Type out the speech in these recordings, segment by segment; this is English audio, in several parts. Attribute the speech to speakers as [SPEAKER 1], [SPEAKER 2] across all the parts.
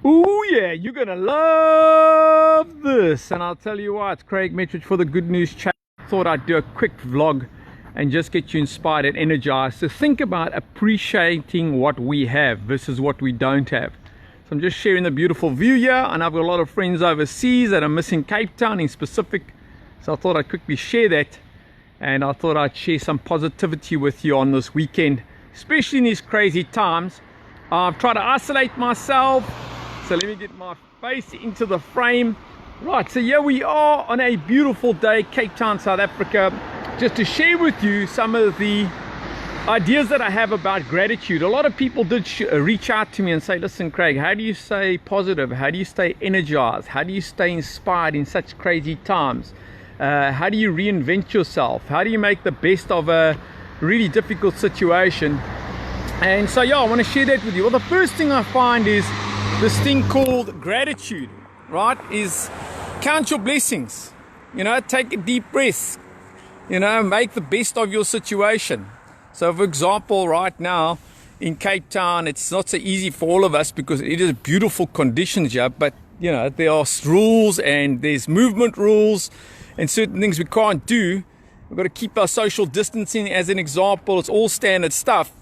[SPEAKER 1] Oh yeah, you're gonna love this. And I'll tell you what, Craig Metrowich for the Good News Channel. Thought I'd do a quick vlog and just get you inspired and energized to think about appreciating what we have versus what we don't have. So I'm just sharing the beautiful view here, and I've got a lot of friends overseas that are missing Cape Town in specific. So I thought I'd quickly share that, and I thought I'd share some positivity with you on this weekend, especially in these crazy times. I've tried to isolate myself. So let me get my face into the frame. Right, so here we are on a beautiful day, Cape Town, South Africa, just to share with you some of the ideas that I have about gratitude. A lot of people did reach out to me and say, listen, Craig, how do you stay positive? How do you stay energized? How do you stay inspired in such crazy times? How do you reinvent yourself? How do you make the best of a really difficult situation? And so, yeah, I want to share that with you. Well, the first thing I find is this thing called gratitude, right? Is count your blessings, take a deep breath, make the best of your situation. So for example, right now in Cape Town, it's not so easy for all of us because it is beautiful conditions here, but there are rules and there's movement rules and certain things we can't do. We've got to keep our social distancing as an example. It's all standard stuff.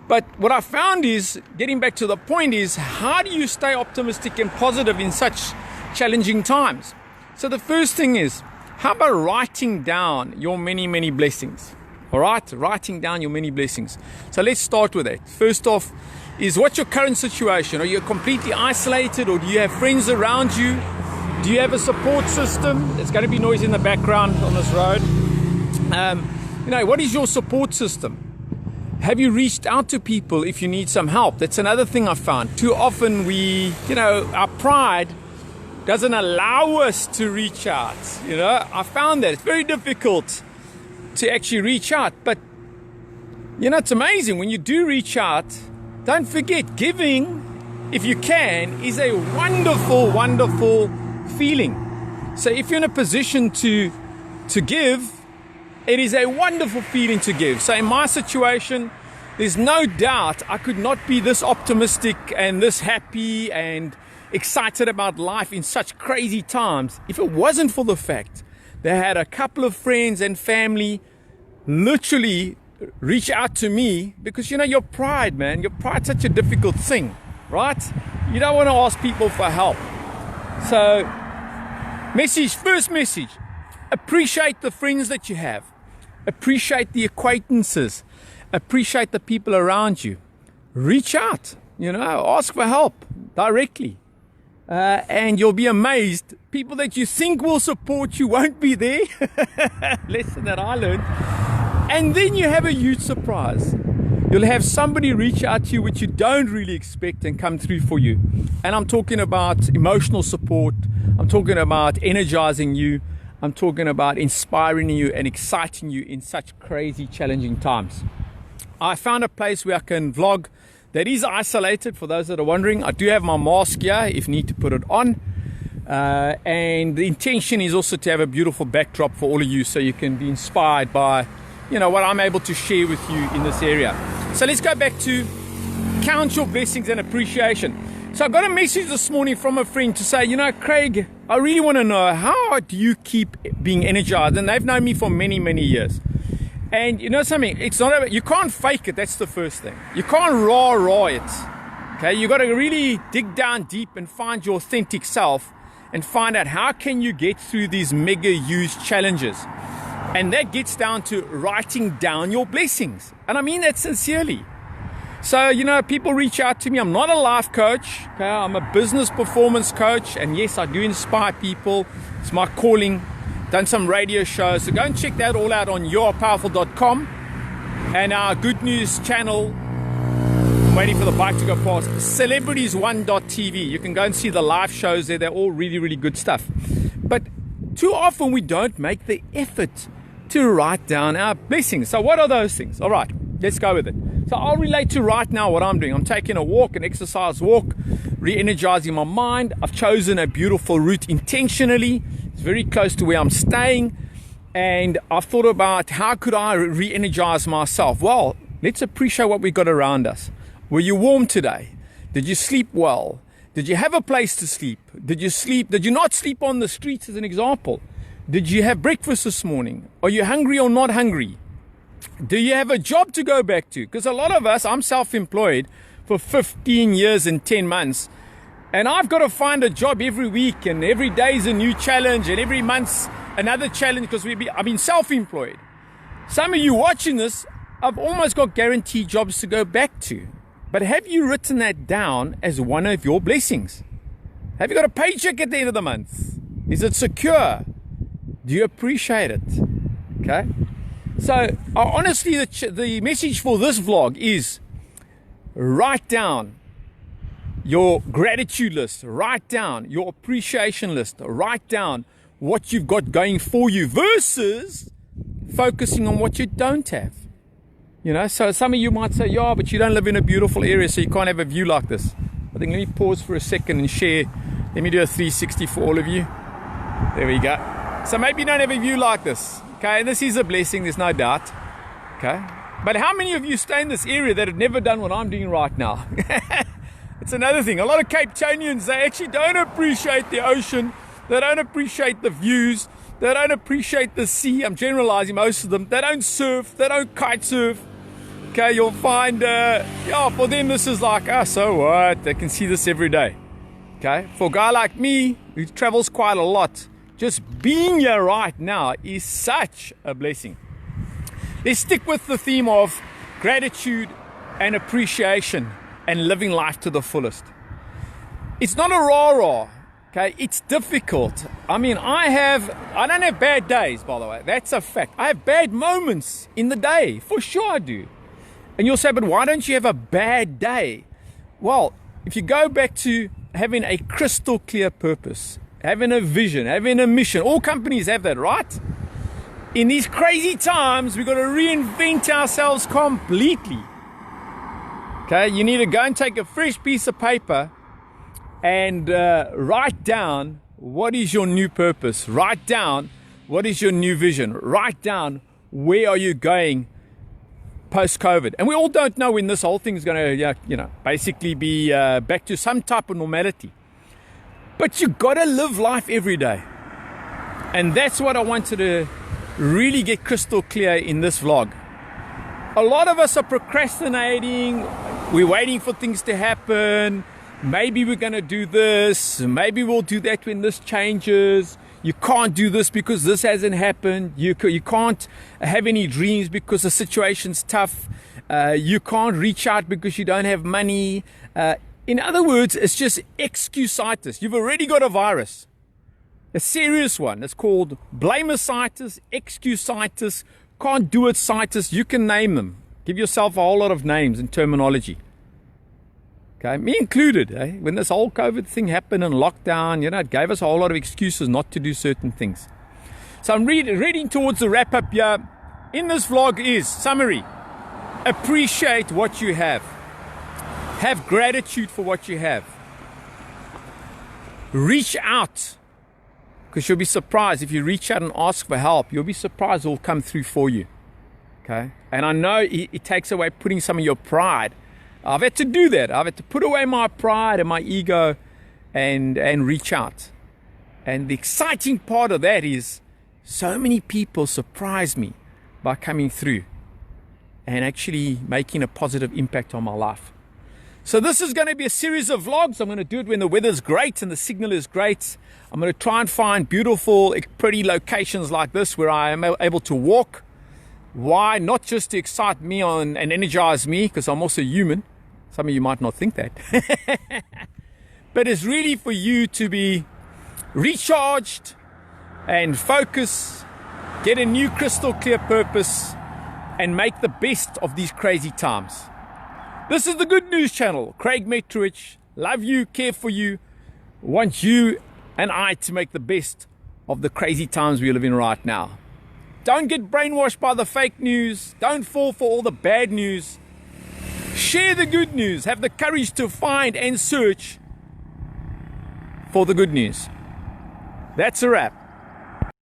[SPEAKER 1] But what I found is, getting back to the point is, how do you stay optimistic and positive in such challenging times? So the first thing is, how about writing down your many, many blessings? All right, writing down your many blessings. So let's start with that. First off is, what's your current situation? Are you completely isolated, or do you have friends around you? Do you have a support system? There's going to be noise in the background on this road. What is your support system? Have you reached out to people if you need some help? That's another thing I found. Too often our pride doesn't allow us to reach out. I found that it's very difficult to actually reach out. But, it's amazing when you do reach out. Don't forget, giving, if you can, is a wonderful, wonderful feeling. So if you're in a position to give, it is a wonderful feeling to give. So in my situation, there's no doubt I could not be this optimistic and this happy and excited about life in such crazy times if it wasn't for the fact they had a couple of friends and family literally reach out to me, because your pride, man, your pride's such a difficult thing, right? You don't want to ask people for help. So first message, appreciate the friends that you have. Appreciate the acquaintances. Appreciate the people around you. Reach out, ask for help directly. And you'll be amazed. People that you think will support you won't be there. Lesson that I learned. And then you have a huge surprise. You'll have somebody reach out to you which you don't really expect and come through for you. And I'm talking about emotional support. I'm talking about energizing you. I'm talking about inspiring you and exciting you in such crazy, challenging times. I found a place where I can vlog that is isolated. For those that are wondering, I do have my mask here if need to put it on. And the intention is also to have a beautiful backdrop for all of you, so you can be inspired by, what I'm able to share with you in this area. So let's go back to count your blessings and appreciation. So I got a message this morning from a friend to say, Craig, I really want to know, how do you keep being energized? And they've known me for many, many years. And something, it's not about, you can't fake it. That's the first thing. You can't raw it. Okay, you got to really dig down deep and find your authentic self and find out how can you get through these mega huge challenges. And that gets down to writing down your blessings. And I mean that sincerely. So, people reach out to me. I'm not a life coach. Okay? I'm a business performance coach. And yes, I do inspire people. It's my calling. Done some radio shows. So go and check that all out on URPOWERFUL.com. And our Good News channel. I'm waiting for the bike to go past. Celebrities1.tv. You can go and see the live shows there. They're all really, really good stuff. But too often we don't make the effort to write down our blessings. So what are those things? All right, let's go with it. So I'll relate to right now what I'm doing. I'm taking a walk, an exercise walk, re-energizing my mind. I've chosen a beautiful route intentionally. It's very close to where I'm staying. And I've thought about, how could I re-energize myself? Well, let's appreciate what we've got around us. Were you warm today? Did you sleep well? Did you have a place to sleep? Did you not sleep on the streets, as an example? Did you have breakfast this morning? Are you hungry or not hungry? Do you have a job to go back to? Because a lot of us, I'm self-employed for 15 years and 10 months. And I've got to find a job every week, and every day is a new challenge, and every month's another challenge, because I've been self-employed. Some of you watching this, I've almost got guaranteed jobs to go back to. But have you written that down as one of your blessings? Have you got a paycheck at the end of the month? Is it secure? Do you appreciate it? Okay. So honestly, the message for this vlog is write down your gratitude list, write down your appreciation list, write down what you've got going for you versus focusing on what you don't have. You know, so some of you might say, yeah, but you don't live in a beautiful area, so you can't have a view like this. I think let me pause for a second and share. Let me do a 360 for all of you. There we go. So maybe you don't have a view like this. Okay, and this is a blessing, there's no doubt. Okay, but how many of you stay in this area that have never done what I'm doing right now? It's another thing. A lot of Cape Townians, they actually don't appreciate the ocean. They don't appreciate the views. They don't appreciate the sea. I'm generalizing most of them. They don't surf. They don't kite surf. Okay, you'll find, yeah, for them this is like, so what? They can see this every day. Okay, for a guy like me who travels quite a lot, just being here right now is such a blessing. Let's stick with the theme of gratitude and appreciation and living life to the fullest. It's not a rah-rah, okay? It's difficult. I mean, I don't have bad days, by the way. That's a fact. I have bad moments in the day, for sure I do. And you'll say, but why don't you have a bad day? Well, if you go back to having a crystal clear purpose, having a vision, having a mission, all companies have that, right? In these crazy times, we've got to reinvent ourselves completely. Okay, you need to go and take a fresh piece of paper and write down what is your new purpose. Write down what is your new vision. Write down where are you going post-COVID. And we all don't know when this whole thing is going to, basically be back to some type of normality. But you got to live life every day. And that's what I wanted to really get crystal clear in this vlog. A lot of us are procrastinating. We're waiting for things to happen. Maybe we're going to do this. Maybe we'll do that when this changes. You can't do this because this hasn't happened. You can't have any dreams because the situation's tough. You can't reach out because you don't have money. In other words, it's just excuse-itis. You've already got a virus. A serious one. It's called blame-itis, excuse-itis, can't do it-itis. You can name them. Give yourself a whole lot of names and terminology. Okay, me included. When this whole COVID thing happened and lockdown, it gave us a whole lot of excuses not to do certain things. So I'm reading towards the wrap-up here. In this vlog is summary. Appreciate what you have. Have gratitude for what you have. Reach out. Because you'll be surprised if you reach out and ask for help. You'll be surprised it will come through for you. Okay? And I know it takes away putting some of your pride. I've had to do that. I've had to put away my pride and my ego and reach out. And the exciting part of that is so many people surprise me by coming through and actually making a positive impact on my life. So this is going to be a series of vlogs. I'm going to do it when the weather's great and the signal is great. I'm going to try and find beautiful, pretty locations like this where I am able to walk. Why? Not just to excite me and energize me, because I'm also human. Some of you might not think that. But it's really for you to be recharged and focus, get a new crystal clear purpose, and make the best of these crazy times. This is the Good News Channel. Craig Metrowich. Love you, care for you, want you and I to make the best of the crazy times we live in right now. Don't get brainwashed by the fake news. Don't fall for all the bad news. Share the good news. Have the courage to find and search for the good news. That's a wrap.